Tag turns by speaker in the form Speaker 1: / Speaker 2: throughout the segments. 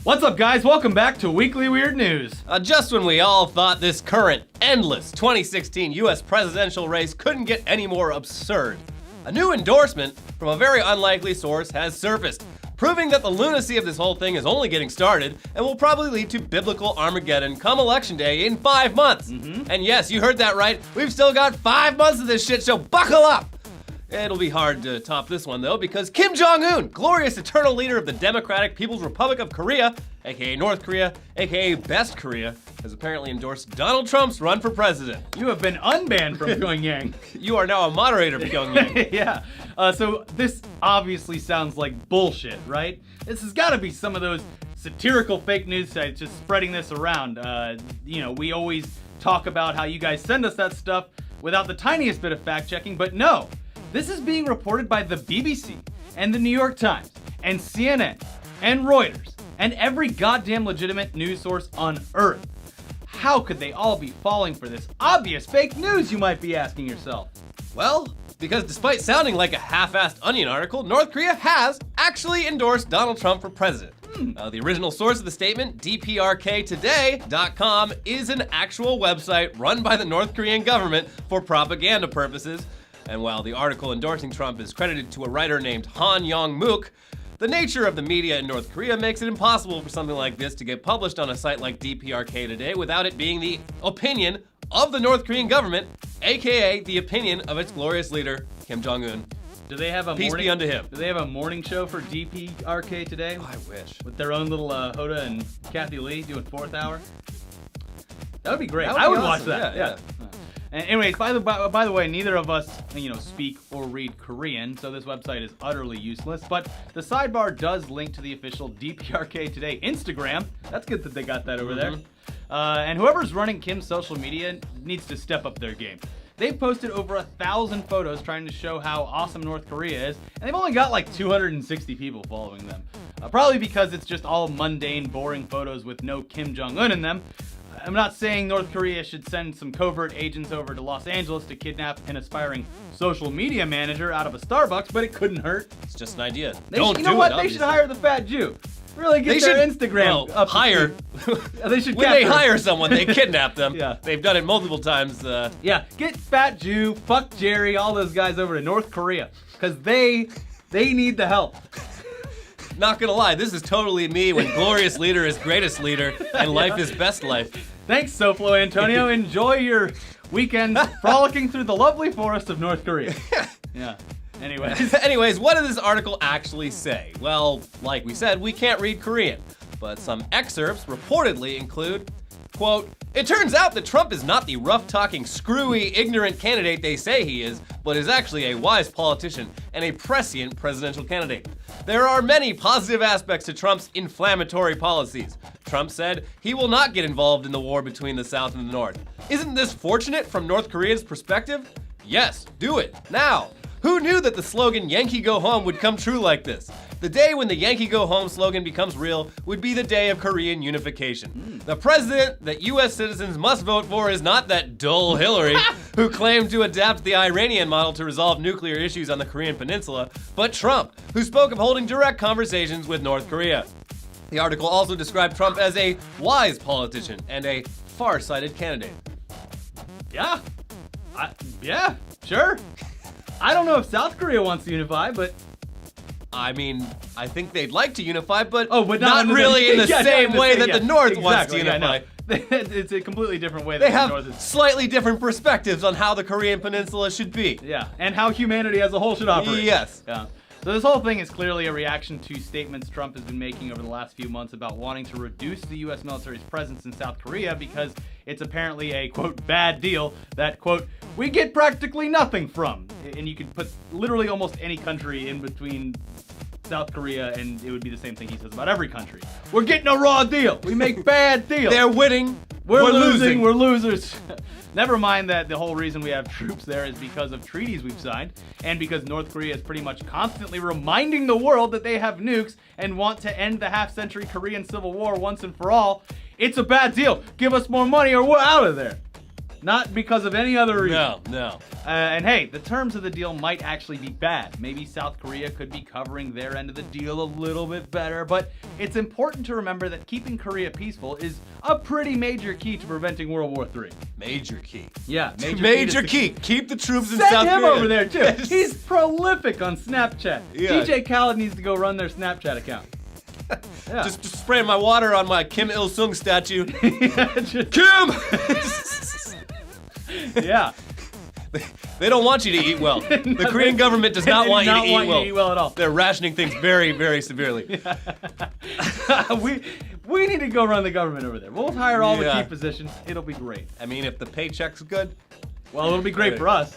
Speaker 1: What's up, guys? Welcome back to Weekly Weird News.
Speaker 2: Just when we all thought this current, endless 2016 US presidential race couldn't get any more absurd, a new endorsement from a very unlikely source has surfaced, proving that the lunacy of this whole thing is only getting started and will probably lead to biblical Armageddon come Election Day in 5 months. And yes, you heard that right, we've still got 5 months of this shit, so buckle up! It'll be hard to top this one, though, because Kim Jong-un, glorious eternal leader of the Democratic People's Republic of Korea, aka North Korea, aka Best Korea, has apparently endorsed Donald Trump's run for president.
Speaker 1: You have been unbanned from Pyongyang.
Speaker 2: You are now a moderator of Pyongyang.
Speaker 1: Yeah. So this obviously sounds like bullshit, right? This has got to be some of those satirical fake news sites just spreading this around. We always talk about how you guys send us that stuff without the tiniest bit of fact-checking, but no. This is being reported by the BBC and the New York Times and CNN and Reuters and every goddamn legitimate news source on Earth. How could they all be falling for this obvious fake news, you might be asking yourself?
Speaker 2: Well, because despite sounding like a half-assed Onion article, North Korea has actually endorsed Donald Trump for president. The original source of the statement, dprktoday.com, is an actual website run by the North Korean government for propaganda purposes. And while the article endorsing Trump is credited to a writer named Han Yong-mook, the nature of the media in North Korea makes it impossible for something like this to get published on a site like DPRK Today without it being the opinion of the North Korean government, aka the opinion of its glorious leader, Kim Jong-un.
Speaker 1: Do they have a
Speaker 2: Peace be unto him.
Speaker 1: Do they have a morning show for DPRK Today?
Speaker 2: Oh, I wish.
Speaker 1: With their own little Hoda and Kathy Lee doing 4th hour? That would be great.
Speaker 2: That would
Speaker 1: I would
Speaker 2: be
Speaker 1: watch
Speaker 2: awesome.
Speaker 1: that.
Speaker 2: Yeah.
Speaker 1: And anyways, by the way, neither of us, speak or read Korean, so this website is utterly useless. But the sidebar does link to the official DPRK Today Instagram. That's good that they got that over there. And whoever's running Kim's social media needs to step up their game. They've posted over 1,000 photos trying to show how awesome North Korea is, and they've only got like 260 people following them. Probably because it's just all mundane, boring photos with no Kim Jong-un in them. I'm not saying North Korea should send some covert agents over to Los Angeles to kidnap an aspiring social media manager out of a Starbucks, but it couldn't hurt.
Speaker 2: It's just an idea.
Speaker 1: They should hire the fat Jew. Really get their Instagram up.
Speaker 2: Hire.
Speaker 1: They should.
Speaker 2: When they hire someone, they kidnap them.
Speaker 1: Yeah.
Speaker 2: They've done it multiple times.
Speaker 1: Get Fat Jew, fuck Jerry, all those guys over to North Korea, because they need the help.
Speaker 2: Not gonna lie, this is totally me when glorious leader is greatest leader and life is best life.
Speaker 1: Thanks, Soflo Antonio. Enjoy your weekend frolicking through the lovely forest of North Korea. Yeah.
Speaker 2: Anyways, what did this article actually say? Well, like we said, we can't read Korean, but some excerpts reportedly include, quote, "It turns out that Trump is not the rough-talking, screwy, ignorant candidate they say he is, but is actually a wise politician and a prescient presidential candidate. There are many positive aspects to Trump's inflammatory policies. Trump said he will not get involved in the war between the South and the North. Isn't this fortunate from North Korea's perspective? Yes, do it, now. Who knew that the slogan Yankee Go Home would come true like this? The day when the Yankee Go Home slogan becomes real would be the day of Korean unification. The president that US citizens must vote for is not that dull Hillary who claimed to adapt the Iranian model to resolve nuclear issues on the Korean peninsula, but Trump, who spoke of holding direct conversations with North Korea." The article also described Trump as a wise politician and a far-sighted candidate.
Speaker 1: Yeah. Yeah, sure. I don't know if South Korea wants to unify, but...
Speaker 2: I mean, I think they'd like to unify, but
Speaker 1: not
Speaker 2: really in the same way that the North wants to unify.
Speaker 1: It's a completely different way.
Speaker 2: They have slightly different perspectives on how the Korean Peninsula should be.
Speaker 1: Yeah, and how humanity as a whole should operate.
Speaker 2: Yes.
Speaker 1: Yeah. So this whole thing is clearly a reaction to statements Trump has been making over the last few months about wanting to reduce the U.S. military's presence in South Korea because it's apparently a, quote, bad deal that, quote, we get practically nothing from. And you could put literally almost any country in between South Korea and it would be the same thing he says about every country. We're getting a raw deal. We make bad deals.
Speaker 2: They're winning.
Speaker 1: We're losing. We're losers. Never mind that the whole reason we have troops there is because of treaties we've signed, and because North Korea is pretty much constantly reminding the world that they have nukes and want to end the half-century Korean Civil War once and for all. It's a bad deal. Give us more money or we're out of there. Not because of any other reason.
Speaker 2: No.
Speaker 1: And hey, the terms of the deal might actually be bad. Maybe South Korea could be covering their end of the deal a little bit better, but it's important to remember that keeping Korea peaceful is a pretty major key to preventing World War III.
Speaker 2: Major key.
Speaker 1: Yeah,
Speaker 2: Major key. Keep the troops in
Speaker 1: Send
Speaker 2: South
Speaker 1: him
Speaker 2: Korea.
Speaker 1: over there too. He's prolific on Snapchat.
Speaker 2: Yeah.
Speaker 1: DJ Khaled needs to go run their Snapchat account. Yeah.
Speaker 2: Just spraying my water on my Kim Il-sung statue.
Speaker 1: Just-
Speaker 2: Kim!
Speaker 1: yeah.
Speaker 2: They don't want you to eat well. The Korean government does not want you to eat well.
Speaker 1: at all.
Speaker 2: They're rationing things very, very severely.
Speaker 1: we need to go run the government over there. We'll hire all the
Speaker 2: Yeah.
Speaker 1: key positions. It'll be great.
Speaker 2: I mean, if the paycheck's good.
Speaker 1: Well, it'll be great for us,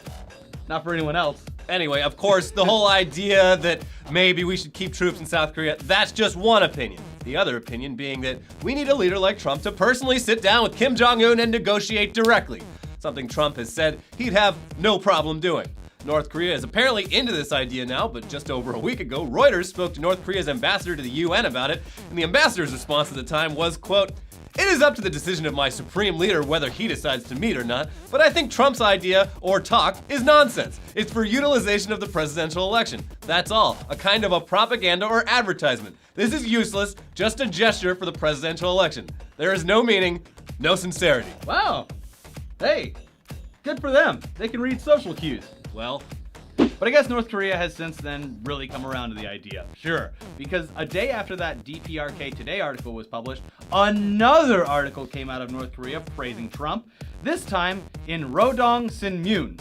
Speaker 1: not for anyone else.
Speaker 2: Anyway, of course, the whole idea that maybe we should keep troops in South Korea, that's just one opinion. The other opinion being that we need a leader like Trump to personally sit down with Kim Jong-un and negotiate directly. Something Trump has said he'd have no problem doing. North Korea is apparently into this idea now, but just over a week ago, Reuters spoke to North Korea's ambassador to the UN about it, and the ambassador's response at the time was, quote, "It is up to the decision of my supreme leader whether he decides to meet or not, but I think Trump's idea, or talk, is nonsense. It's for utilization of the presidential election. That's all. A kind of a propaganda or advertisement. This is useless, just a gesture for the presidential election. There is no meaning, no sincerity."
Speaker 1: Wow. Hey, good for them. They can read social cues.
Speaker 2: Well,
Speaker 1: But I guess North Korea has since then really come around to the idea. Sure, because a day after that DPRK Today article was published, another article came out of North Korea praising Trump, this time in Rodong Sinmun.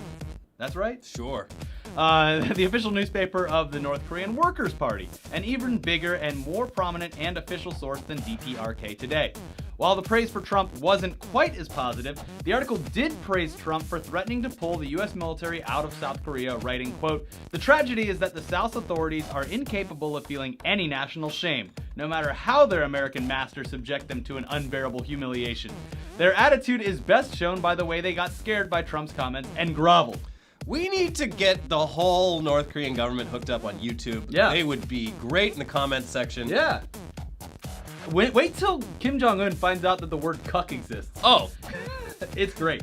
Speaker 1: That's right?
Speaker 2: sure.
Speaker 1: The official newspaper of the North Korean Workers' Party, an even bigger and more prominent and official source than DPRK Today. While the praise for Trump wasn't quite as positive, the article did praise Trump for threatening to pull the US military out of South Korea, writing, quote, "The tragedy is that the South's authorities are incapable of feeling any national shame, no matter how their American masters subject them to an unbearable humiliation. Their attitude is best shown by the way they got scared by Trump's comments and groveled."
Speaker 2: We need to get the whole North Korean government hooked up on YouTube.
Speaker 1: Yeah.
Speaker 2: They would be great in the comments section.
Speaker 1: Yeah. Wait till Kim Jong-un finds out that the word cuck exists.
Speaker 2: Oh,
Speaker 1: It's great.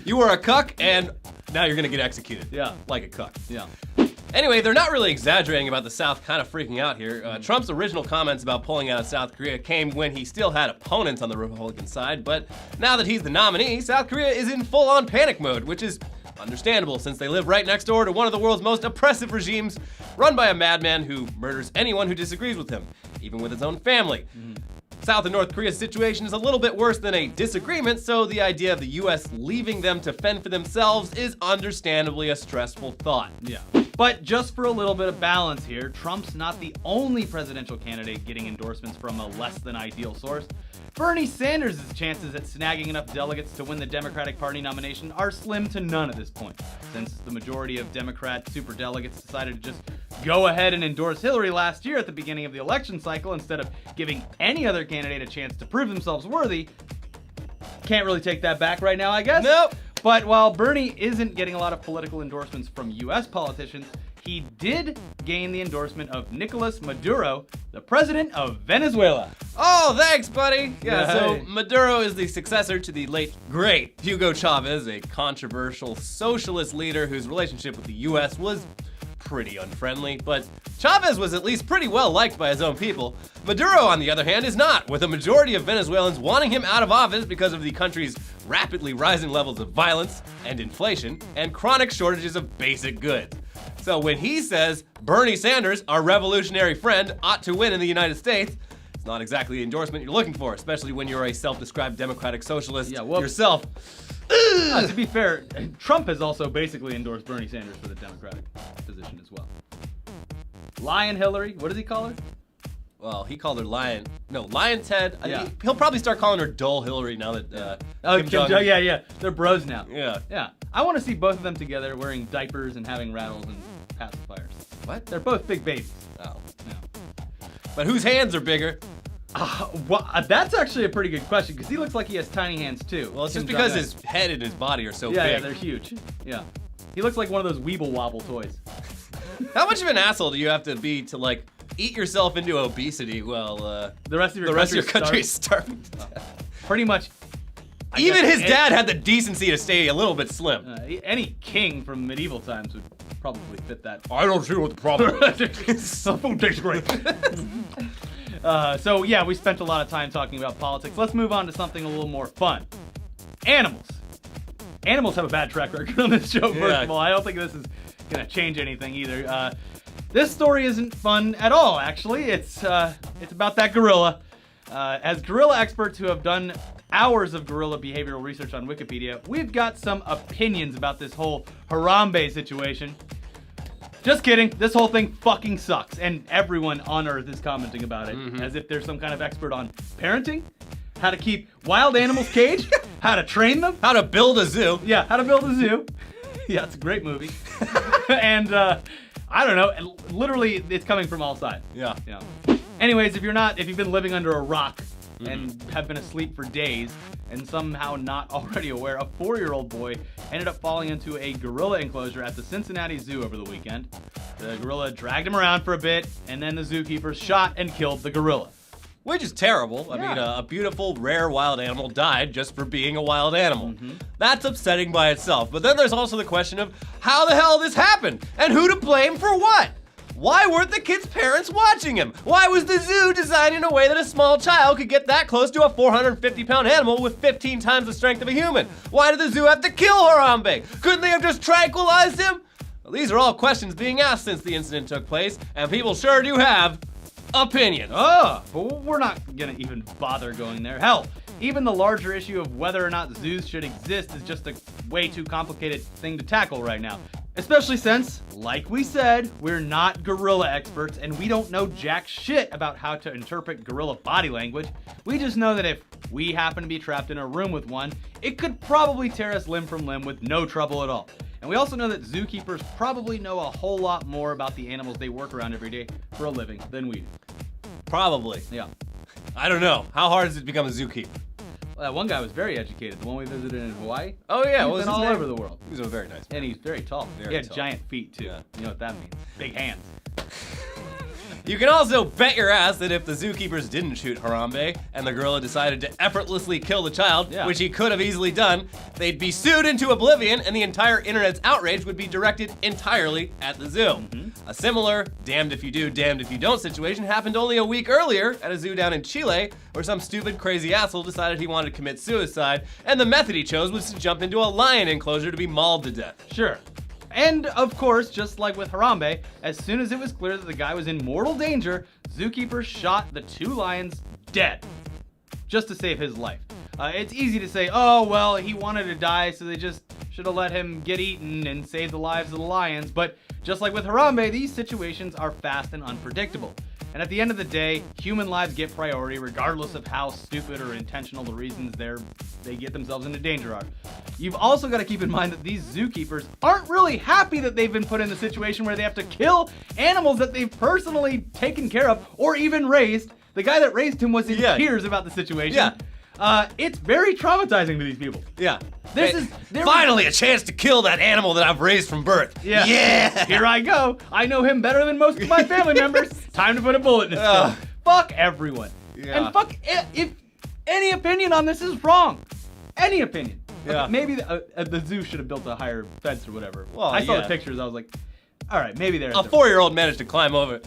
Speaker 2: you were a cuck and now you're gonna get executed.
Speaker 1: Yeah.
Speaker 2: Like a cuck.
Speaker 1: Yeah.
Speaker 2: Anyway, they're not really exaggerating about the South kind of freaking out here. Trump's original comments about pulling out of South Korea came when he still had opponents on the Republican side, but now that he's the nominee, South Korea is in full-on panic mode, which is understandable since they live right next door to one of the world's most oppressive regimes, run by a madman who murders anyone who disagrees with him, even with his own family. South and North Korea's situation is a little bit worse than a disagreement, so the idea of the US leaving them to fend for themselves is understandably a stressful thought.
Speaker 1: Yeah. But just for a little bit of balance here, Trump's not the only presidential candidate getting endorsements from a less than ideal source. Bernie Sanders' chances at snagging enough delegates to win the Democratic Party nomination are slim to none at this point, since the majority of Democrat superdelegates decided to just go ahead and endorse Hillary last year at the beginning of the election cycle instead of giving any other candidate a chance to prove themselves worthy. Can't really take that back right now, I guess.
Speaker 2: Nope.
Speaker 1: But while Bernie isn't getting a lot of political endorsements from US politicians, he did gain the endorsement of Nicolas Maduro, the president of Venezuela.
Speaker 2: Oh, thanks, buddy. Yeah, so
Speaker 1: Hey.
Speaker 2: Maduro is the successor to the late, great Hugo Chavez, a controversial socialist leader whose relationship with the US was pretty unfriendly, but Chavez was at least pretty well liked by his own people. Maduro, on the other hand, is not, with a majority of Venezuelans wanting him out of office because of the country's rapidly rising levels of violence and inflation and chronic shortages of basic goods. So when he says Bernie Sanders, our revolutionary friend, ought to win in the United States, it's not exactly the endorsement you're looking for, especially when you're a self-described democratic socialist yourself.
Speaker 1: To be fair, Trump has also basically endorsed Bernie Sanders for the Democratic position as well. Lion Hillary, what does he call her?
Speaker 2: Well, he called her Lion's Head.
Speaker 1: Yeah.
Speaker 2: He'll probably start calling her Dull Hillary now that
Speaker 1: Kim Jong-un. Yeah. They're bros now.
Speaker 2: Yeah.
Speaker 1: Yeah. I want to see both of them together wearing diapers and having rattles and pacifiers.
Speaker 2: What?
Speaker 1: They're both big babies.
Speaker 2: Oh.
Speaker 1: Yeah.
Speaker 2: But whose hands are bigger?
Speaker 1: That's actually a pretty good question because he looks like he has tiny hands too.
Speaker 2: Well, it's
Speaker 1: Kim
Speaker 2: just because
Speaker 1: Jong-un.
Speaker 2: his head and his body are so
Speaker 1: Yeah,
Speaker 2: big.
Speaker 1: they're huge. Yeah. He looks like one of those Weeble Wobble toys.
Speaker 2: How much of an asshole do you have to be to, like, eat yourself into obesity while
Speaker 1: The rest of your
Speaker 2: the rest of your country is starving to death?
Speaker 1: Pretty much
Speaker 2: Even his dad had the decency to stay a little bit slim.
Speaker 1: Any king from medieval times would probably fit that.
Speaker 2: I don't see what the problem is.
Speaker 1: Food tastes great. So yeah, we spent a lot of time talking about politics. Let's move on to something a little more fun. Animals. Animals have a bad track record on this show, first of all. I don't think this is going to change anything either. This story isn't fun at all, actually. It's about that gorilla. As gorilla experts who have done hours of gorilla behavioral research on Wikipedia, we've got some opinions about this whole Harambe situation. Just kidding. This whole thing fucking sucks, and everyone on Earth is commenting about it, as if they're some kind of expert on parenting, how to keep wild animals caged, how to train them,
Speaker 2: how to build a zoo.
Speaker 1: Yeah, how to build a zoo. Yeah, it's a great movie. And I don't know. Literally, it's coming from all sides.
Speaker 2: Yeah.
Speaker 1: Anyways, if you've been living under a rock and have been asleep for days and somehow not already aware, a 4-year-old boy ended up falling into a gorilla enclosure at the Cincinnati Zoo over the weekend. The gorilla dragged him around for a bit, and then the zookeepers shot and killed the gorilla.
Speaker 2: Which is terrible. I mean, a beautiful, rare wild animal died just for being a wild animal. That's upsetting by itself. But then there's also the question of how the hell this happened and who to blame for what. Why weren't the kid's parents watching him? Why was the zoo designed in a way that a small child could get that close to a 450-pound animal with 15 times the strength of a human? Why did the zoo have to kill Harambe? Couldn't they have just tranquilized him? Well, these are all questions being asked since the incident took place, and people sure do have opinions.
Speaker 1: But we're not gonna even bother going there. Hell, even the larger issue of whether or not zoos should exist is just a way too complicated thing to tackle right now. Especially since, like we said, we're not gorilla experts and we don't know jack shit about how to interpret gorilla body language. We just know that if we happen to be trapped in a room with one, it could probably tear us limb from limb with no trouble at all. And we also know that zookeepers probably know a whole lot more about the animals they work around every day for a living than we do.
Speaker 2: Probably.
Speaker 1: Yeah.
Speaker 2: I don't know. How hard is it to become a zookeeper?
Speaker 1: Well, that one guy was very educated, the one we visited in Hawaii.
Speaker 2: Oh yeah,
Speaker 1: he's been all over the world.
Speaker 2: He was a very nice man.
Speaker 1: And he's very tall.
Speaker 2: Very
Speaker 1: he had
Speaker 2: tall.
Speaker 1: giant feet too.
Speaker 2: Yeah.
Speaker 1: You know what that means? Big hands.
Speaker 2: You can also bet your ass that if the zookeepers didn't shoot Harambe and the gorilla decided to effortlessly kill the child, which he could have easily done, they'd be sued into oblivion and the entire internet's outrage would be directed entirely at the zoo. A similar damned if you do, damned if you don't situation happened only a week earlier at a zoo down in Chile where some stupid crazy asshole decided he wanted to commit suicide and the method he chose was to jump into a lion enclosure to be mauled to death.
Speaker 1: Sure. And, of course, just like with Harambe, as soon as it was clear that the guy was in mortal danger, zookeepers shot the 2 lions dead, just to save his life. It's easy to say, oh, well, he wanted to die, so they just should have let him get eaten and save the lives of the lions. But just like with Harambe, these situations are fast and unpredictable. And at the end of the day, human lives get priority regardless of how stupid or intentional the reasons they get themselves into danger are. You've also got to keep in mind that these zookeepers aren't really happy that they've been put in a situation where they have to kill animals that they've personally taken care of or even raised. The guy that raised him was in tears about the situation. It's very traumatizing to these people.
Speaker 2: Yeah.
Speaker 1: This is
Speaker 2: finally a chance to kill that animal that I've raised from birth.
Speaker 1: Yeah. Here I go. I know him better than most of my family members. Time to put a bullet in his skull. Fuck everyone.
Speaker 2: Yeah.
Speaker 1: And fuck if any opinion on this is wrong. Any opinion.
Speaker 2: Yeah.
Speaker 1: Okay, maybe the zoo should have built a higher fence or whatever.
Speaker 2: Well,
Speaker 1: I saw the pictures. I was like, all right, maybe there's
Speaker 2: a 4-year-old managed to climb over it.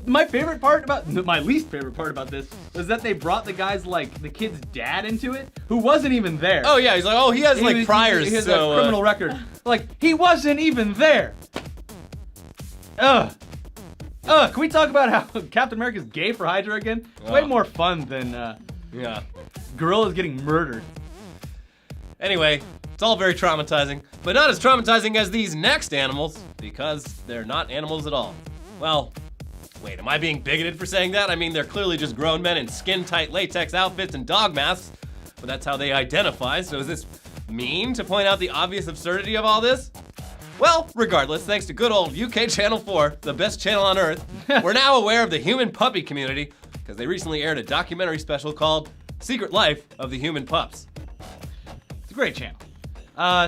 Speaker 1: My least favorite part about this was that they brought the kid's dad into it, who wasn't even there.
Speaker 2: Oh yeah, he's like, oh, he has priors,
Speaker 1: he has
Speaker 2: so
Speaker 1: a criminal record. Like, he wasn't even there. Can we talk about how Captain America's gay for Hydra again? It's way more fun than gorillas getting murdered.
Speaker 2: Anyway, it's all very traumatizing, but not as traumatizing as these next animals, because they're not animals at all. Well, wait, am I being bigoted for saying that? I mean, they're clearly just grown men in skin-tight latex outfits and dog masks, but that's how they identify, so is this mean to point out the obvious absurdity of all this? Well, regardless, thanks to good old UK Channel 4, the best channel on Earth, we're now aware of the human puppy community, because they recently aired a documentary special called Secret Life of the Human Pups.
Speaker 1: It's a great channel.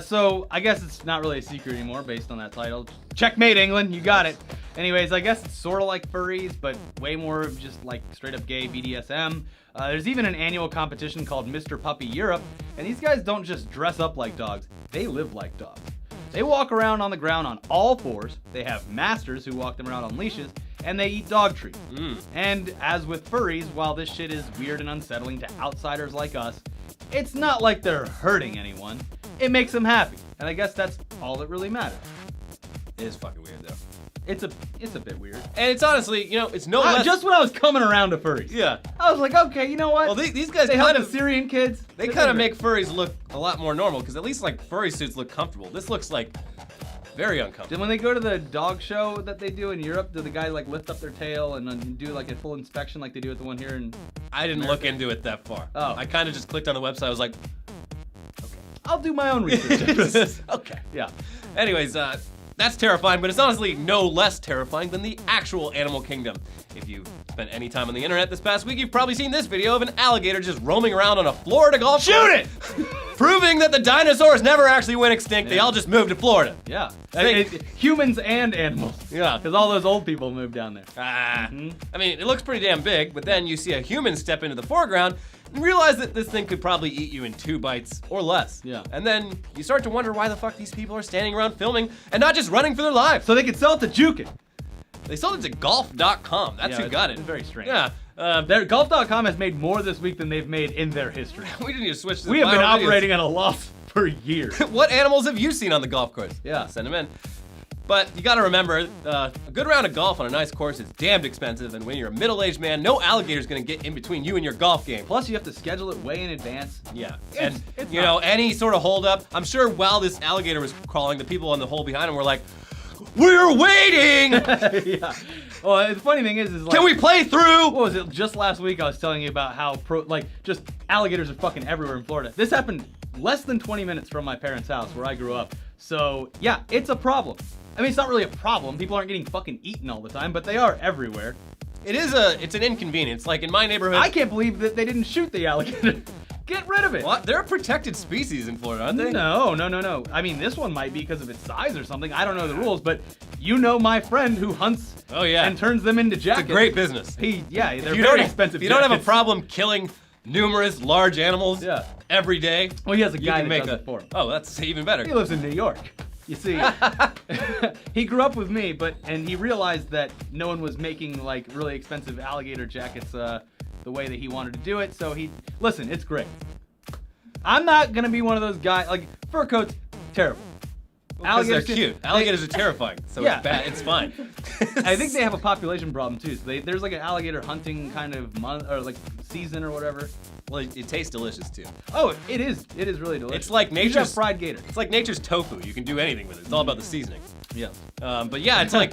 Speaker 1: So I guess it's not really a secret anymore based on that title. Checkmate, England, you got it. Anyways, I guess it's sort of like furries, but way more of just like straight up gay BDSM. There's even an annual competition called Mr. Puppy Europe, and these guys don't just dress up like dogs, they live like dogs. They walk around on the ground on all fours, they have masters who walk them around on leashes, and they eat dog treats. And as with furries, while this shit is weird and unsettling to outsiders like us, it's not like they're hurting anyone. It makes them happy, and I guess that's all that really matters.
Speaker 2: It is fucking weird though.
Speaker 1: It's a bit weird.
Speaker 2: And it's honestly, it's no less.
Speaker 1: Just when I was coming around to furries.
Speaker 2: Yeah.
Speaker 1: I was like, okay, you know what?
Speaker 2: Well, these guys
Speaker 1: they help
Speaker 2: kind
Speaker 1: the
Speaker 2: of
Speaker 1: Syrian kids.
Speaker 2: They kind of make furries look a lot more normal because at least like furry suits look comfortable. This looks like very uncomfortable.
Speaker 1: Then when they go to the dog show that they do in Europe, do the guys like lift up their tail and then do like a full inspection like they do at the one here in
Speaker 2: I didn't
Speaker 1: America?
Speaker 2: Look into it that far.
Speaker 1: Oh.
Speaker 2: I kind of just clicked on the website. I was like,
Speaker 1: I'll do my own research.
Speaker 2: okay.
Speaker 1: Yeah.
Speaker 2: Anyways, that's terrifying, but it's honestly no less terrifying than the actual animal kingdom. If you've spent any time on the internet this past week, you've probably seen this video of an alligator just roaming around on a Florida golf course.
Speaker 1: Shoot it!
Speaker 2: Proving that the dinosaurs never actually went extinct. They all just moved to Florida.
Speaker 1: Yeah. Humans and animals.
Speaker 2: Yeah.
Speaker 1: Because all those old people moved down there.
Speaker 2: I mean, it looks pretty damn big, but then you see a human step into the foreground and realize that this thing could probably eat you in 2 bites or less.
Speaker 1: Yeah.
Speaker 2: And then you start to wonder why the fuck these people are standing around filming and not just running for their lives.
Speaker 1: So they could sell it to Jukin.
Speaker 2: They sold it to golf.com. That's who got it.
Speaker 1: It's very strange.
Speaker 2: Yeah.
Speaker 1: Golf.com has made more this week than they've made in their history.
Speaker 2: We didn't need to switch to
Speaker 1: We have been
Speaker 2: viral videos.
Speaker 1: operating at a loss for years.
Speaker 2: What animals have you seen on the golf course?
Speaker 1: Yeah.
Speaker 2: Send them in. But you gotta remember, a good round of golf on a nice course is damned expensive, and when you're a middle-aged man, no alligator's gonna get in between you and your golf game.
Speaker 1: Plus, you have to schedule it way in advance.
Speaker 2: Yeah,
Speaker 1: It's
Speaker 2: and
Speaker 1: not-
Speaker 2: any sort of holdup, I'm sure while this alligator was crawling, the people on the hole behind him were like, "We're waiting!
Speaker 1: Yeah. Well, the funny thing is like,
Speaker 2: Can we play through?"
Speaker 1: What was it? Just last week I was telling you about how just alligators are fucking everywhere in Florida. This happened less than 20 minutes from my parents' house where I grew up. So yeah, it's a problem. I mean, it's not really a problem. People aren't getting fucking eaten all the time, but they are everywhere.
Speaker 2: It's an inconvenience. Like in my neighborhood.
Speaker 1: I can't believe that they didn't shoot the alligator. Get rid of it.
Speaker 2: What? They're a protected species in Florida, aren't they?
Speaker 1: No. I mean, this one might be because of its size or something. I don't know the rules, but you know my friend who hunts
Speaker 2: Oh, yeah.
Speaker 1: and turns them into jackets.
Speaker 2: It's a great business.
Speaker 1: They're
Speaker 2: If
Speaker 1: very expensive
Speaker 2: If you don't have a
Speaker 1: jackets.
Speaker 2: problem killing numerous large animals every day,
Speaker 1: Well, he has a
Speaker 2: you
Speaker 1: guy
Speaker 2: can
Speaker 1: that
Speaker 2: make
Speaker 1: does
Speaker 2: a.
Speaker 1: it for him.
Speaker 2: Oh, that's even better.
Speaker 1: He lives in New York. You see, he grew up with me, and he realized that no one was making like really expensive alligator jackets the way that he wanted to do it. So listen, it's great. I'm not gonna be one of those guys like fur coats. Terrible.
Speaker 2: Because they're cute. Alligators are terrifying, so
Speaker 1: Yeah.
Speaker 2: it's bad. It's fine.
Speaker 1: I think they have a population problem too. So there's like an alligator hunting kind of month or like season or whatever.
Speaker 2: Well, it tastes delicious too.
Speaker 1: Oh, it is. It is really delicious.
Speaker 2: It's like
Speaker 1: You should have
Speaker 2: nature's
Speaker 1: fried gator.
Speaker 2: It's like nature's tofu. You can do anything with it. It's all about the seasoning.
Speaker 1: Yeah.
Speaker 2: But yeah, it's like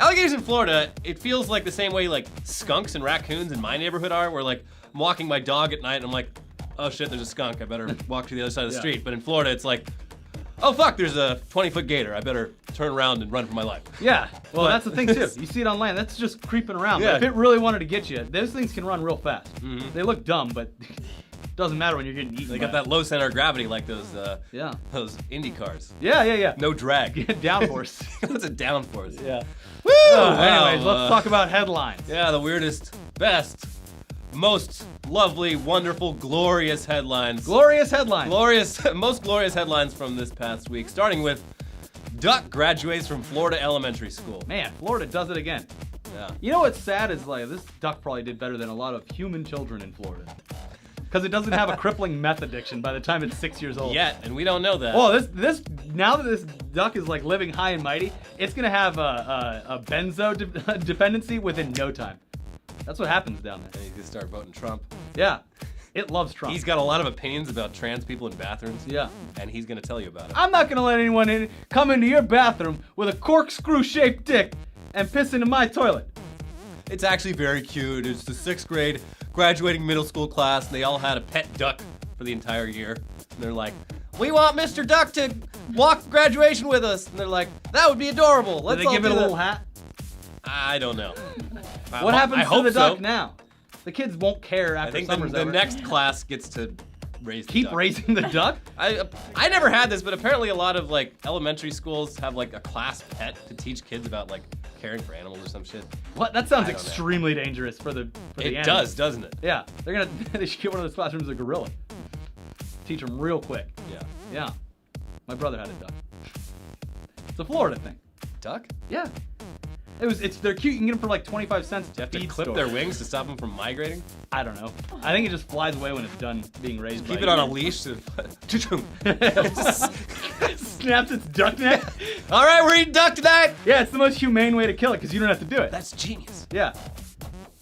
Speaker 2: alligators in Florida. It feels like the same way like skunks and raccoons in my neighborhood are. Where like I'm walking my dog at night and I'm like, oh shit, there's a skunk. I better walk to the other side of the
Speaker 1: Yeah.
Speaker 2: street. But in Florida, it's like, oh fuck, there's a 20-foot gator. I better turn around and run for my life.
Speaker 1: Yeah. Well,
Speaker 2: But-
Speaker 1: that's the thing too. You see it on land. That's just creeping around.
Speaker 2: Yeah.
Speaker 1: But if it really wanted to get you, those things can run real fast.
Speaker 2: Mhm.
Speaker 1: They look dumb, but doesn't matter when you're getting eaten.
Speaker 2: They
Speaker 1: by
Speaker 2: got that low center of gravity like those
Speaker 1: Yeah.
Speaker 2: those Indy cars.
Speaker 1: Yeah.
Speaker 2: No drag.
Speaker 1: Downforce.
Speaker 2: What's a downforce?
Speaker 1: Yeah.
Speaker 2: Woo!
Speaker 1: Anyways, let's talk about headlines.
Speaker 2: Yeah, the weirdest, best, most lovely, wonderful, glorious headlines.
Speaker 1: Glorious headlines.
Speaker 2: Most glorious headlines from this past week, starting with duck graduates from Florida elementary school.
Speaker 1: Man, Florida does it again.
Speaker 2: Yeah.
Speaker 1: You know what's sad is like this duck probably did better than a lot of human children in Florida. Because it doesn't have a crippling meth addiction by the time it's 6 years old.
Speaker 2: Yet, and we don't know that.
Speaker 1: Well, this now that this duck is like living high and mighty, it's gonna have a benzo dependency within no time. That's what happens down there.
Speaker 2: And he's gonna start voting Trump.
Speaker 1: Yeah, it loves Trump.
Speaker 2: He's got a lot of opinions about trans people in bathrooms.
Speaker 1: Yeah.
Speaker 2: And he's gonna tell you about it.
Speaker 1: I'm not gonna let anyone come into your bathroom with a corkscrew-shaped dick and piss into my toilet.
Speaker 2: It's actually very cute. It's the 6th grade graduating middle school class, and they all had a pet duck for the entire year. And they're like, we want Mr. Duck to walk graduation with us. And they're like, that would be adorable.
Speaker 1: Did
Speaker 2: Let's
Speaker 1: they
Speaker 2: all
Speaker 1: give it
Speaker 2: do
Speaker 1: a
Speaker 2: that."
Speaker 1: little hat?
Speaker 2: I don't know.
Speaker 1: What happens
Speaker 2: I
Speaker 1: to
Speaker 2: hope
Speaker 1: the duck
Speaker 2: so.
Speaker 1: now? The kids won't care
Speaker 2: I
Speaker 1: after
Speaker 2: think
Speaker 1: summer's
Speaker 2: the
Speaker 1: over.
Speaker 2: next class gets to raise the
Speaker 1: Keep
Speaker 2: duck.
Speaker 1: raising the duck?
Speaker 2: I never had this, but apparently a lot of like elementary schools have like a class pet to teach kids about like caring for animals or some shit.
Speaker 1: What? That sounds
Speaker 2: I don't know.
Speaker 1: extremely dangerous for the
Speaker 2: It
Speaker 1: animals.
Speaker 2: does, doesn't it?
Speaker 1: Yeah, they should get one of those classrooms a gorilla. Teach them real quick.
Speaker 2: Yeah.
Speaker 1: Yeah. My brother had a duck. It's a Florida thing.
Speaker 2: Duck?
Speaker 1: Yeah. They're cute. You can get them for like 25 cents.
Speaker 2: Do you have to
Speaker 1: feed
Speaker 2: clip
Speaker 1: store.
Speaker 2: their wings to stop them from migrating?
Speaker 1: I don't know. I think it just flies away when it's done being raised.
Speaker 2: Keep
Speaker 1: by
Speaker 2: it on a
Speaker 1: humans.
Speaker 2: leash.
Speaker 1: Snaps its duck neck.
Speaker 2: All right, we're eating duck tonight.
Speaker 1: Yeah, it's the most humane way to kill it because you don't have to do it.
Speaker 2: That's genius.
Speaker 1: Yeah.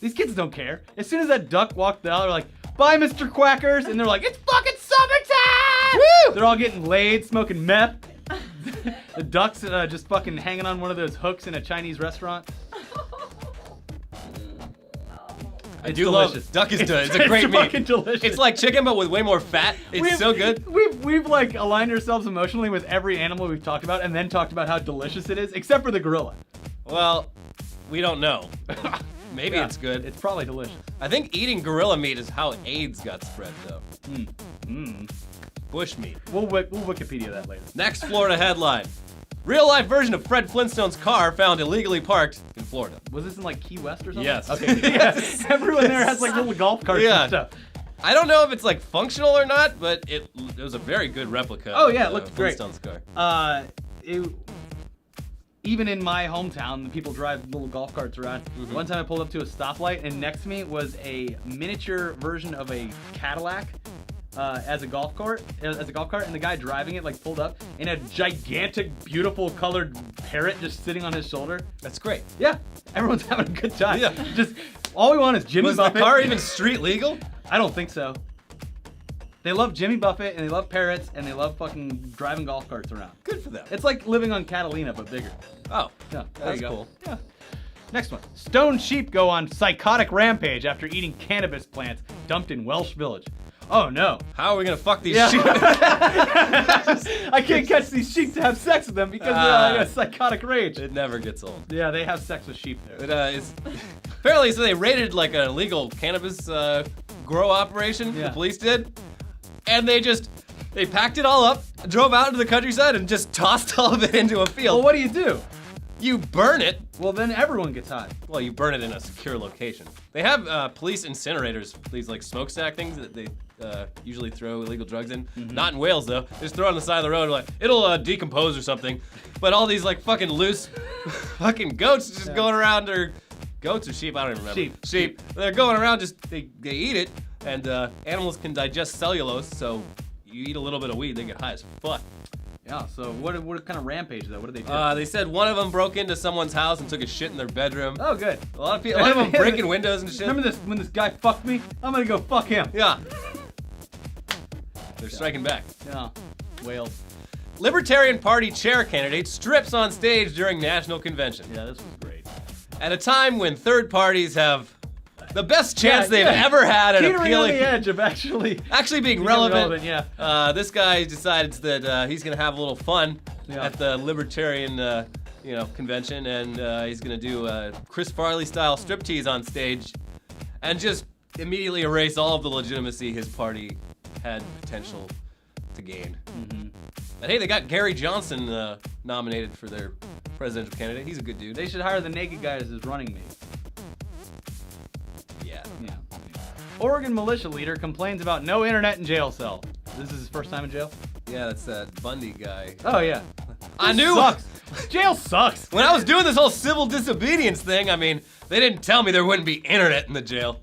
Speaker 1: These kids don't care. As soon as that duck walked out, they're like, "Bye, Mr. Quackers," and they're like, "It's fucking summertime!"
Speaker 2: Woo!
Speaker 1: They're all getting laid, smoking meth. The duck's just fucking hanging on one of those hooks in a Chinese restaurant.
Speaker 2: I
Speaker 1: It's
Speaker 2: do
Speaker 1: delicious.
Speaker 2: love duck is good. It's a great meat.
Speaker 1: Fucking delicious.
Speaker 2: It's like chicken, but with way more fat. It's so good.
Speaker 1: We've like aligned ourselves emotionally with every animal we've talked about, and then talked about how delicious it is, except for the gorilla.
Speaker 2: Well, we don't know. Maybe
Speaker 1: Yeah,
Speaker 2: it's good.
Speaker 1: It's probably delicious.
Speaker 2: I think eating gorilla meat is how AIDS got spread, though. Bush meat.
Speaker 1: We'll Wikipedia that later.
Speaker 2: Next Florida headline. Real-life version of Fred Flintstone's car found illegally parked in Florida.
Speaker 1: Was this in like Key West or something?
Speaker 2: Yes.
Speaker 1: Okay. Yes. Everyone there has like little golf carts
Speaker 2: Yeah.
Speaker 1: and stuff.
Speaker 2: I don't know if it's like functional or not, but it was a very good replica.
Speaker 1: Oh, yeah, it
Speaker 2: of
Speaker 1: looked great.
Speaker 2: Flintstone's car.
Speaker 1: Even in my hometown, people drive little golf carts around.
Speaker 2: Mm-hmm.
Speaker 1: One time I pulled up to a stoplight, and next to me was a miniature version of a Cadillac as a golf cart, and the guy driving it like pulled up in a gigantic, beautiful colored parrot just sitting on his shoulder.
Speaker 2: That's great.
Speaker 1: Yeah, everyone's having a good time.
Speaker 2: Yeah.
Speaker 1: Just all we want is Jimmy
Speaker 2: Was the
Speaker 1: Buffett.
Speaker 2: car even street legal?
Speaker 1: I don't think so. They love Jimmy Buffett, and they love parrots, and they love fucking driving golf carts around.
Speaker 2: Good for them.
Speaker 1: It's like living on Catalina, but bigger.
Speaker 2: Oh,
Speaker 1: Yeah, there
Speaker 2: that's
Speaker 1: you go.
Speaker 2: cool.
Speaker 1: Yeah. Next one. Stone sheep go on psychotic rampage after eating cannabis plants dumped in Welsh village. Oh no.
Speaker 2: How are we gonna fuck these
Speaker 1: Yeah.
Speaker 2: sheep?
Speaker 1: I can't catch these sheep to have sex with them because they're in a psychotic rage.
Speaker 2: It never gets old.
Speaker 1: Yeah, they have sex with sheep there.
Speaker 2: It's apparently, so they raided like an illegal cannabis grow operation.
Speaker 1: Yeah.
Speaker 2: The police did, and they packed it all up, drove out into the countryside, and just tossed all of it into a
Speaker 1: Well,
Speaker 2: field.
Speaker 1: what do you do?
Speaker 2: You burn it.
Speaker 1: Well, then everyone gets high.
Speaker 2: Well, you burn it in a secure location. They have police incinerators, these like smokestack things that they usually throw illegal drugs in.
Speaker 1: Mm-hmm.
Speaker 2: Not in Wales though. They just throw it on the side of the road, like it'll decompose or something. But all these like fucking loose fucking goats just going around, or goats or sheep, I don't even remember.
Speaker 1: Sheep.
Speaker 2: They're going around, just they eat it, and animals can digest cellulose, so you eat a little bit of weed, they get high as fuck.
Speaker 1: Yeah, so what kind of rampage though? What did they do?
Speaker 2: They said one of them broke into someone's house and took a shit in their bedroom.
Speaker 1: Oh, good.
Speaker 2: A lot of them breaking windows and shit.
Speaker 1: Remember this when this guy fucked me? I'm gonna go fuck him.
Speaker 2: Yeah. They're striking back.
Speaker 1: Yeah. Wales.
Speaker 2: Libertarian Party chair candidate strips on stage during national convention.
Speaker 1: Yeah, this was great.
Speaker 2: At a time when third parties have the best chance they've
Speaker 1: yeah.
Speaker 2: ever had at
Speaker 1: Teetering on
Speaker 2: appealing,
Speaker 1: the edge of actually
Speaker 2: being
Speaker 1: being
Speaker 2: relevant.
Speaker 1: yeah.
Speaker 2: This guy decides that he's gonna have a little fun
Speaker 1: Yeah.
Speaker 2: at the libertarian, convention, and he's gonna do a Chris Farley style striptease on stage, and just immediately erase all of the legitimacy his party had potential to gain.
Speaker 1: Mm-hmm.
Speaker 2: And hey, they got Gary Johnson nominated for their presidential candidate. He's a good dude.
Speaker 1: They should hire the naked guy as his running mate.
Speaker 2: Yeah.
Speaker 1: Yeah. Oregon militia leader complains about no internet in jail cell. This is his first time in jail?
Speaker 2: Yeah, that's that Bundy guy.
Speaker 1: Oh yeah.
Speaker 2: I
Speaker 1: This
Speaker 2: knew.
Speaker 1: sucks. Jail sucks.
Speaker 2: When I was doing this whole civil disobedience thing, I mean, they didn't tell me there wouldn't be internet in the jail.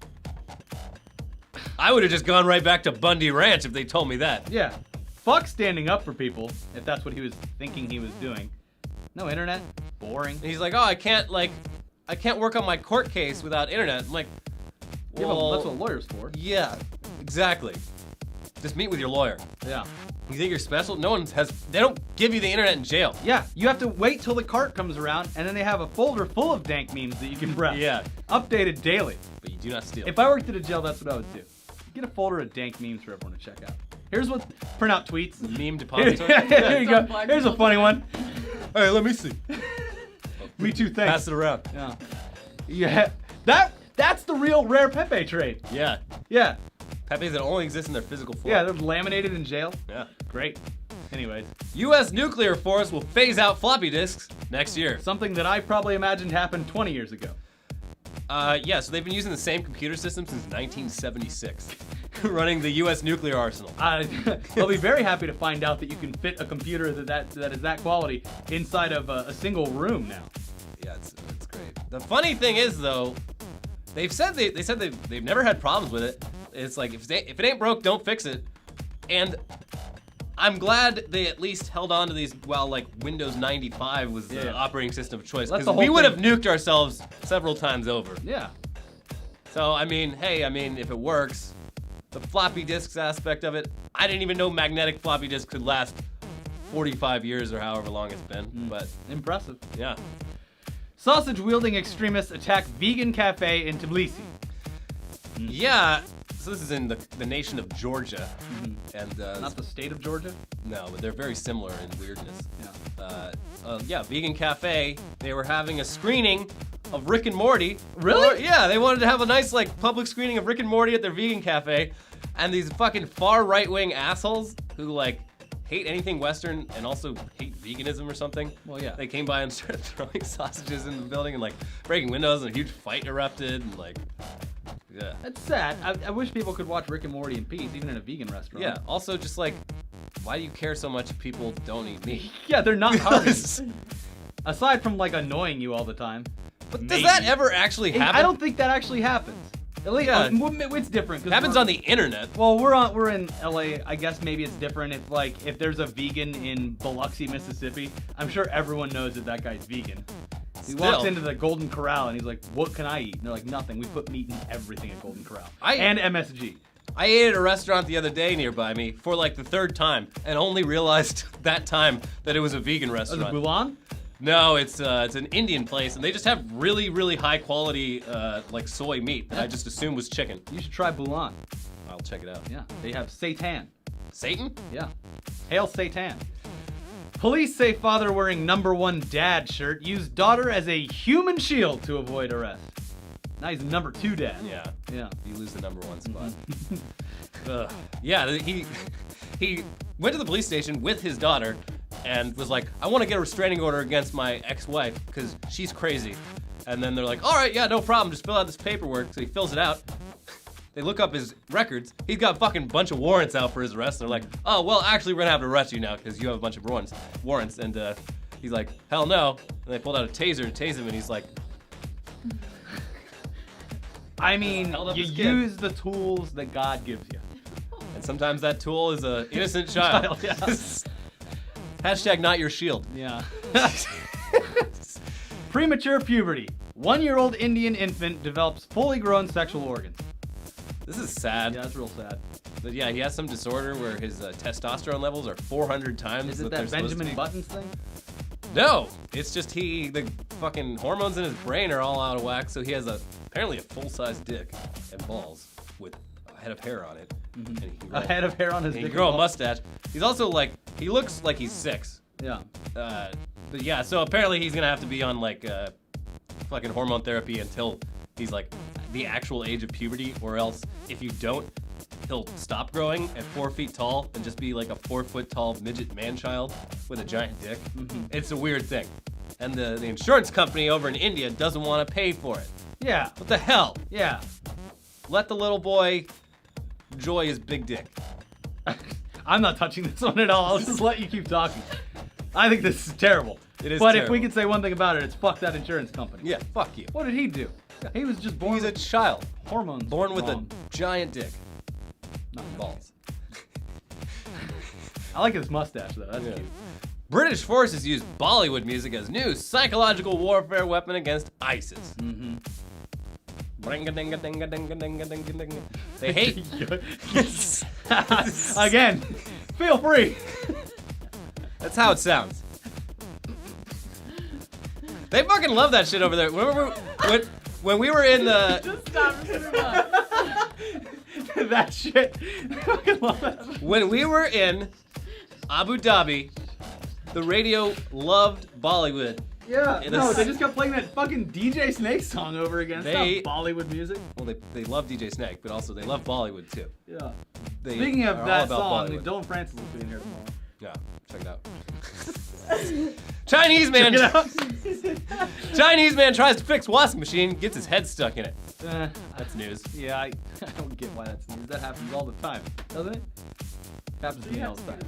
Speaker 2: I would have just gone right back to Bundy Ranch if they told me that.
Speaker 1: Yeah. Fuck standing up for people, if that's what he was thinking he was doing. No internet? Boring.
Speaker 2: And he's like, oh, I can't work on my court case without internet. I'm like,
Speaker 1: Yeah,
Speaker 2: well,
Speaker 1: well, that's what lawyers for.
Speaker 2: yeah, exactly. Just meet with your lawyer.
Speaker 1: Yeah.
Speaker 2: You think you're special? They don't give you the internet in jail.
Speaker 1: Yeah, you have to wait till the cart comes around, and then they have a folder full of dank memes that you can browse.
Speaker 2: Yeah.
Speaker 1: Updated daily.
Speaker 2: But you do not steal.
Speaker 1: If I worked at a jail, that's what I would do. Get a folder of dank memes for everyone to check out. Here's what, print out tweets.
Speaker 2: Meme depository.
Speaker 1: Here you go. Here's a funny one.
Speaker 2: Hey, let me see.
Speaker 1: Me too, thanks.
Speaker 2: Pass it around.
Speaker 1: Yeah. Yeah. That's the real rare Pepe trade.
Speaker 2: Yeah.
Speaker 1: Yeah.
Speaker 2: Pepes that only exist in their physical form.
Speaker 1: Yeah, they're laminated in jail.
Speaker 2: Yeah.
Speaker 1: Great. Anyways,
Speaker 2: U.S. nuclear force will phase out floppy disks next year.
Speaker 1: something that I probably imagined happened 20 years ago.
Speaker 2: Yeah, so they've been using the same computer system since 1976, running the U.S. nuclear arsenal.
Speaker 1: I'll be very happy to find out that you can fit a computer that is that quality inside of a single room now.
Speaker 2: Yeah, it's great. The funny thing is, though, they've said they've never had problems with it. It's like if it ain't broke, don't fix it. And I'm glad they at least held on to these while like Windows 95 was the operating system of choice, because we would have nuked ourselves several times over.
Speaker 1: Yeah.
Speaker 2: So I mean, hey, if it works, the floppy disks aspect of it, I didn't even know magnetic floppy disks could last 45 years or however long it's been. But
Speaker 1: Impressive.
Speaker 2: yeah.
Speaker 1: Sausage-wielding extremists attack vegan cafe in Tbilisi.
Speaker 2: Yeah. So this is in the nation of Georgia, and
Speaker 1: Not the state of Georgia?
Speaker 2: no, but they're very similar in weirdness.
Speaker 1: Yeah.
Speaker 2: Vegan cafe. They were having a screening of Rick and Morty.
Speaker 1: Really?
Speaker 2: Yeah, they wanted to have a nice like public screening of Rick and Morty at their vegan cafe, and these fucking far right-wing assholes who like hate anything Western and also hate veganism or something.
Speaker 1: Well, yeah.
Speaker 2: They came by and started throwing sausages in the building and like breaking windows, and a huge fight erupted, and like. Yeah.
Speaker 1: That's sad. I wish people could watch Rick and Morty in peace, even in a vegan restaurant.
Speaker 2: Yeah. Also, just like, why do you care so much if people don't eat meat?
Speaker 1: Yeah, they're not harming. Aside from like annoying you all the time.
Speaker 2: But does that ever actually happen?
Speaker 1: I don't think that actually happens. At least
Speaker 2: Yeah.
Speaker 1: It's different.
Speaker 2: It happens on the internet.
Speaker 1: Well, we're in LA. I guess maybe it's different. If there's a vegan in Biloxi, Mississippi, I'm sure everyone knows that guy's vegan. He walks into the Golden Corral and he's like, "What can I eat?" And they're like, "Nothing. We put meat in everything at Golden Corral and MSG."
Speaker 2: I ate at a restaurant the other day nearby me for like the third time, and only realized that time that it was a vegan
Speaker 1: Was it
Speaker 2: restaurant.
Speaker 1: Bulan?
Speaker 2: No, it's an Indian place, and they just have really, really high quality like soy meat that I just assumed was chicken.
Speaker 1: You should try Bulan.
Speaker 2: I'll check it out.
Speaker 1: Yeah, they have seitan.
Speaker 2: Satan?
Speaker 1: Yeah, hail seitan. Police say father wearing #1 dad shirt used daughter as a human shield to avoid arrest. Now he's #2 dad.
Speaker 2: Yeah.
Speaker 1: Yeah.
Speaker 2: You lose the #1 spot. Yeah, he went to the police station with his daughter and was like, I want to get a restraining order against my ex-wife because she's crazy. And then they're like, all right, yeah, no problem. Just fill out this paperwork. So he fills it out. They look up his records. He's got a fucking bunch of warrants out for his arrest. They're like, oh, well, actually, we're going to have to arrest you now because you have a bunch of warrants. And he's like, hell no. And they pulled out a taser to tase him, and he's like...
Speaker 1: I mean, you use the tools that God gives you.
Speaker 2: And sometimes that tool is an innocent child.
Speaker 1: Yeah.
Speaker 2: Hashtag not your shield.
Speaker 1: Yeah. Premature puberty. 1-year-old Indian infant develops fully grown sexual organs.
Speaker 2: This is sad.
Speaker 1: Yeah, that's real sad.
Speaker 2: But yeah, he has some disorder where his testosterone levels are 400 times.
Speaker 1: Is it
Speaker 2: what
Speaker 1: that
Speaker 2: they're supposed
Speaker 1: Benjamin
Speaker 2: to be.
Speaker 1: Buttons thing?
Speaker 2: No, it's just the fucking hormones in his brain are all out of whack, so he has apparently a full-size dick and balls with a head of hair on it.
Speaker 1: Mm-hmm.
Speaker 2: And
Speaker 1: A head of hair on his
Speaker 2: he
Speaker 1: dick.
Speaker 2: can grow a mustache. He's also like, he looks like he's 6.
Speaker 1: Yeah.
Speaker 2: But yeah, so apparently he's gonna have to be on like fucking hormone therapy until he's like the actual age of puberty, or else if you don't, he'll stop growing at 4 feet tall and just be like a 4 foot tall midget man-child with a giant dick.
Speaker 1: Mm-hmm.
Speaker 2: It's a weird thing. And the insurance company over in India doesn't want to pay for it.
Speaker 1: Yeah.
Speaker 2: What the hell?
Speaker 1: Yeah.
Speaker 2: Let the little boy enjoy his big dick.
Speaker 1: I'm not touching this one at all. I'll just let you keep talking. I think this is terrible.
Speaker 2: It is
Speaker 1: But
Speaker 2: terrible.
Speaker 1: if we could say one thing about it, it's fuck that insurance company.
Speaker 2: Yeah, fuck you.
Speaker 1: What did he do? He was just born
Speaker 2: He's a
Speaker 1: with
Speaker 2: child.
Speaker 1: hormones.
Speaker 2: Born with
Speaker 1: wrong.
Speaker 2: a giant dick.
Speaker 1: Not
Speaker 2: Balls.
Speaker 1: I like his mustache though. That's
Speaker 2: Yeah.
Speaker 1: cute.
Speaker 2: British forces use Bollywood music as new psychological warfare weapon against ISIS.
Speaker 1: Mm-hmm.
Speaker 2: Ring-a-ding-a-ding-a-ding-a-ding-a-ding-a-ding. They hate.
Speaker 1: Again, feel free.
Speaker 2: That's how it sounds. They fucking love that shit over there. When we were in the.
Speaker 3: Just stop it.
Speaker 1: That shit. I fucking love that.
Speaker 2: When we were in Abu Dhabi, the radio loved Bollywood.
Speaker 1: Yeah,
Speaker 2: In
Speaker 1: no,
Speaker 2: a-
Speaker 1: they just kept playing that fucking DJ Snake song over again.
Speaker 2: They-
Speaker 1: It's not Bollywood music.
Speaker 2: Well, they love DJ Snake, but also they love Bollywood too.
Speaker 1: Yeah.
Speaker 2: They
Speaker 1: Speaking of
Speaker 2: are all
Speaker 1: that
Speaker 2: about
Speaker 1: song,
Speaker 2: Bollywood.
Speaker 1: Dylan Francis will be in here tomorrow.
Speaker 2: Yeah, check it out. Chinese man.
Speaker 1: Check it out.
Speaker 2: Chinese man tries to fix washing machine, gets his head stuck in it.
Speaker 1: That's
Speaker 2: news.
Speaker 1: Yeah, I don't get why that's news. That happens all the time, doesn't it? Happens to me all the time.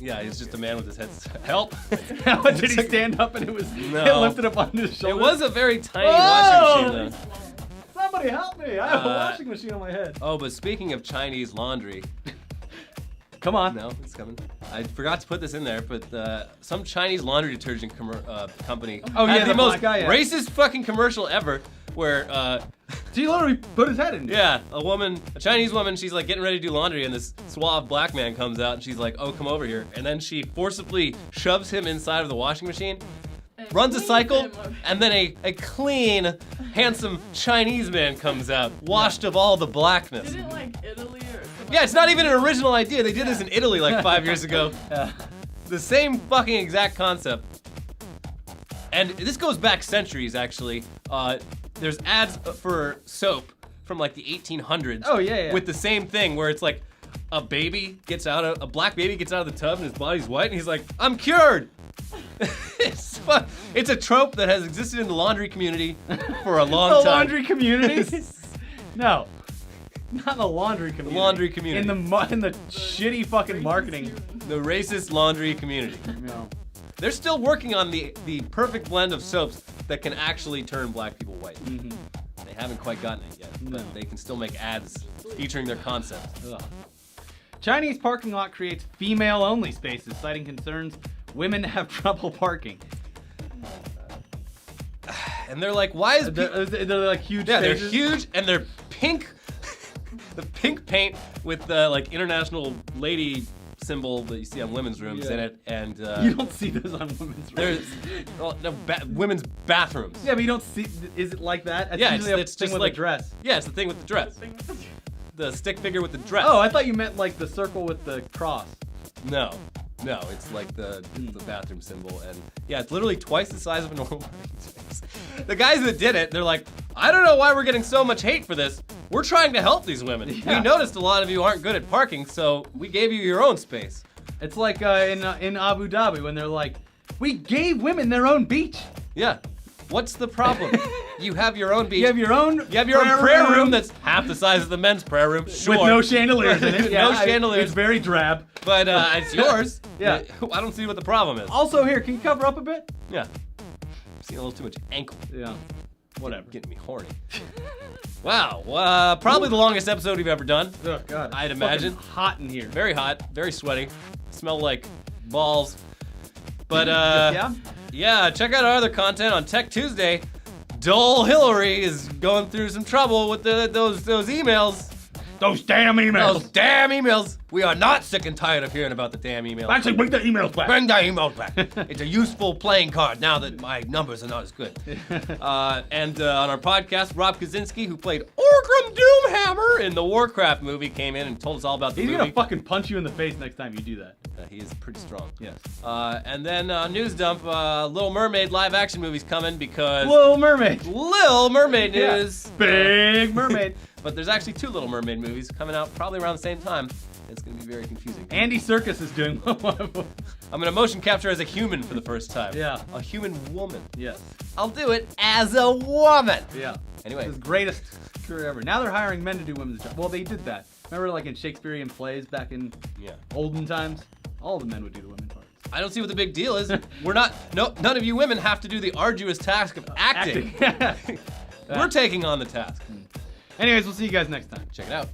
Speaker 2: Yeah, he's just a man with his head stuck. Help!
Speaker 1: Did he stand up and it was
Speaker 2: No.
Speaker 1: it lifted up on his
Speaker 2: It
Speaker 1: shoulder?
Speaker 2: was a very tiny
Speaker 1: Oh!
Speaker 2: washing machine though.
Speaker 1: Somebody help me! I have a washing machine on my head.
Speaker 2: Oh, but speaking of Chinese laundry,
Speaker 1: Come on.
Speaker 2: no, it's coming. I forgot to put this in there, but some Chinese laundry detergent company
Speaker 1: Oh,
Speaker 2: had
Speaker 1: yeah,
Speaker 2: the
Speaker 1: the
Speaker 2: most
Speaker 1: black guy, yeah.
Speaker 2: racist fucking commercial ever, where
Speaker 1: So he literally put his head in.
Speaker 2: yeah, a Chinese woman, she's like getting ready to do laundry, and this suave black man comes out, and she's like, "Oh, come over here," and then she forcibly shoves him inside of the washing machine. Runs a cycle, and then a clean, handsome Chinese man comes out, washed of all the blackness.
Speaker 3: Did it like Italy or something?
Speaker 2: Yeah, it's not even an original idea. They did this in Italy like 5 years ago.
Speaker 1: Yeah.
Speaker 2: The same fucking exact concept. And this goes back centuries, actually. There's ads for soap from like the 1800s.
Speaker 1: Oh, yeah.
Speaker 2: With the same thing, where it's like a black baby gets out of the tub and his body's white, and he's like, "I'm cured." It's a trope that has existed in the laundry community for a long
Speaker 1: The
Speaker 2: time.
Speaker 1: laundry community? No. Not the laundry community.
Speaker 2: The laundry community.
Speaker 1: In the shitty fucking marketing.
Speaker 2: The racist laundry community.
Speaker 1: No.
Speaker 2: They're still working on the perfect blend of soaps that can actually turn black people white.
Speaker 1: Mm-hmm.
Speaker 2: They haven't quite gotten it yet, but
Speaker 1: No.
Speaker 2: they can still make ads featuring their concept.
Speaker 1: Ugh. Chinese parking lot creates female-only spaces, citing concerns women have trouble parking.
Speaker 2: And they're like, why is
Speaker 1: They're like huge
Speaker 2: yeah, they're
Speaker 1: spaces.
Speaker 2: huge and they're pink. The pink paint with the like international lady symbol that you see on women's rooms
Speaker 1: Yeah.
Speaker 2: in it, and
Speaker 1: You don't see those on women's
Speaker 2: there's
Speaker 1: rooms.
Speaker 2: women's bathrooms.
Speaker 1: Yeah, but you don't see. Is it like that? That's
Speaker 2: Yeah,
Speaker 1: usually
Speaker 2: it's
Speaker 1: a thing
Speaker 2: just
Speaker 1: with
Speaker 2: like
Speaker 1: a dress.
Speaker 2: Yeah, it's the thing with the dress, the stick figure with the dress.
Speaker 1: Oh, I thought you meant like the circle with the cross.
Speaker 2: No, it's like the bathroom symbol, and yeah, it's literally twice the size of a normal parking space. The guys that did it, they're like, I don't know why we're getting so much hate for this. We're trying to help these women.
Speaker 1: Yeah.
Speaker 2: We noticed a lot of you aren't good at parking, so we gave you your own space.
Speaker 1: It's like in Abu Dhabi when they're like, we gave women their own beach.
Speaker 2: Yeah. What's the problem? You have your own beach.
Speaker 1: You have your own
Speaker 2: prayer room that's half the size of the men's prayer room. Sure.
Speaker 1: with no chandeliers in it.
Speaker 2: No
Speaker 1: Yeah,
Speaker 2: chandeliers.
Speaker 1: It's very drab.
Speaker 2: But it's yours.
Speaker 1: Yeah.
Speaker 2: I don't see what the problem is.
Speaker 1: Also, here, can you cover up a bit?
Speaker 2: Yeah. I'm seeing a little too much ankle.
Speaker 1: Yeah. Whatever.
Speaker 2: Getting me horny. Wow. Probably the longest episode we've ever done.
Speaker 1: Oh God.
Speaker 2: I'd
Speaker 1: It's
Speaker 2: imagine.
Speaker 1: fucking hot in here.
Speaker 2: Very hot, very sweaty. Smell like balls. But yeah, check out our other content on Tech Tuesday. Dull Hillary is going through some trouble with those emails.
Speaker 1: Those damn emails.
Speaker 2: Those damn emails. We are not sick and tired of hearing about the damn emails.
Speaker 1: Actually, bring the emails back.
Speaker 2: Bring the emails back. It's a useful playing card now that my numbers are not as good. And on our podcast, Rob Kaczynski, who played Orgrim Doomhammer in the Warcraft movie, came in and told us all about the
Speaker 1: He's
Speaker 2: movie.
Speaker 1: gonna fucking punch you in the face next time you do that.
Speaker 2: He is pretty strong.
Speaker 1: Yes.
Speaker 2: And then news dump, Little Mermaid live action movie's coming because
Speaker 1: Little Mermaid.
Speaker 2: Little Mermaid
Speaker 1: Yeah.
Speaker 2: news.
Speaker 1: Big Mermaid.
Speaker 2: But there's actually 2 Little Mermaid movies coming out probably around the same time. It's gonna be very confusing.
Speaker 1: Andy Serkis is doing one of them.
Speaker 2: I'm gonna motion capture as a human for the first time.
Speaker 1: Yeah.
Speaker 2: A human woman.
Speaker 1: Yes.
Speaker 2: I'll do it as a woman.
Speaker 1: Yeah.
Speaker 2: Anyway.
Speaker 1: His greatest career ever. Now they're hiring men to do women's jobs. Well, they did that. Remember, like in Shakespearean plays back in
Speaker 2: Yeah.
Speaker 1: olden times? All the men would do the women parts.
Speaker 2: I don't see what the big deal is. None of you women have to do the arduous task of acting. We're taking on the task.
Speaker 1: Anyways, we'll see you guys next time.
Speaker 2: Check it out.